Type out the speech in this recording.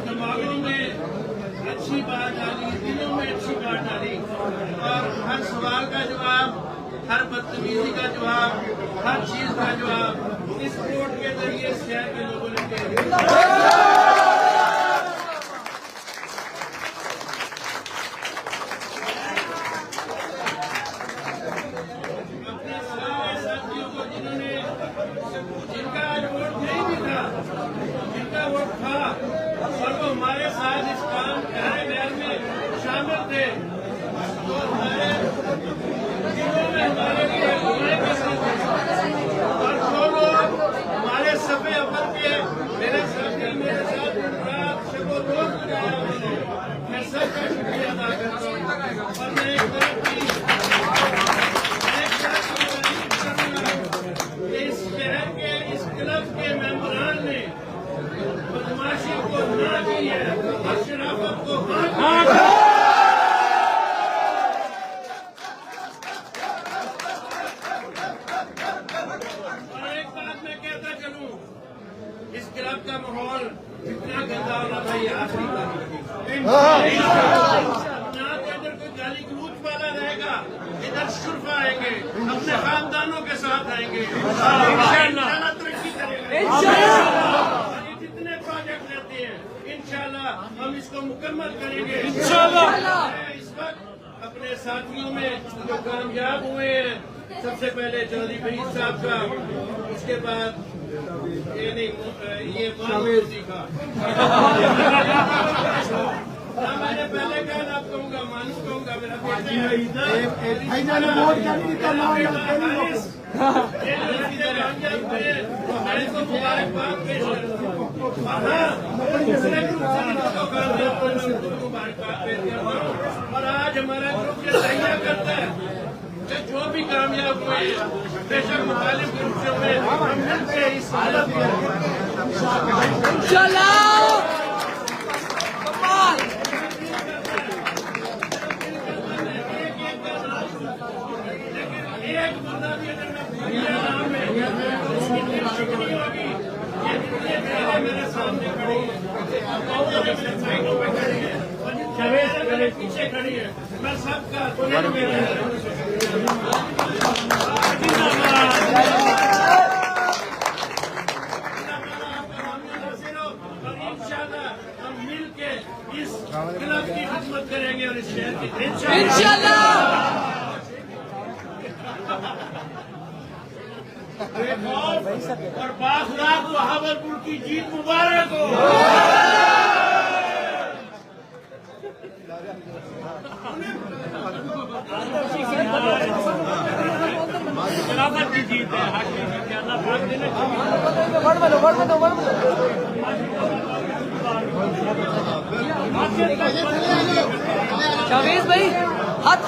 दिमागों में अच्छी बात डाली, दिलों में अच्छी बात डाली और हर सवाल का जवाब, हर बदतमीजी का जवाब, हर चीज का जवाब इस कोर्ट के जरिए शहर के लोगों ने दे दिया। अपने सारे साथियों को जिनका आज वोट नहीं भी था, जिनका वोट था और वो हमारे साथ इस काम हमारे घर में शामिल थे, तो हमारे दिलों में हमारे लिए दुआएं कर रहे थे। और जो लोग हमारे सफे अव्वल के मेरे साथी मेरे साथ रात शबो रोज गुजारा उन्होंने, मैं सबका शुक्रिया अदा करता हूँ। और मैं एक तरफ की इस शहर के इस क्लब के मेंबरान ने बदमाशी को ना की है और शराफत को हाँ की है। और एक बात मैं कहता चलूं, इस क्लब का माहौल जितना गंदा होना था ये आखिरी बात ना तो इधर कोई गाली गलूच वाला रहेगा, इधर शुर्फ आएंगे, अपने खानदानों के साथ आएंगे, इंशाअल्लाह तरक्की करेंगे। जितने प्रोजेक्ट रहते हैं इंशाअल्लाह हम इसको मुकम्मल करेंगे इंशाअल्लाह। इस वक्त अपने साथियों में जो कामयाब हुए हैं, सबसे पहले चौधरी फरीद साहब का, उसके बाद ये मानूसी का मैंने पहले कहा ना कहूँगा, मानू कहूँगा, मेरा मुबारकबाद पेश और आज हमारा ग्रुप ये तैयार करता है कि जो भी कामयाब हुए बेशक मुखालिफ ग्रुप से हुए, हम मिलकर इस हालत में एक बंदा भी अगर नाम है उसकी नहीं होगी। ये मेरे सामने खड़ी है, मेरे साइडों पे खड़ी है और मेरे पीछे खड़ी है, मैं सबका और इंशाअल्लाह हम मिल के इस क्लब की खिदमत करेंगे और इस शहर की इंशाअल्लाह। और बाखुदा को बहावलपुर की जीत मुबारक हो। खिलाफत की जीत है, हक की जीत है, अल्लाह पाक देना चाहिए। भाई हाथ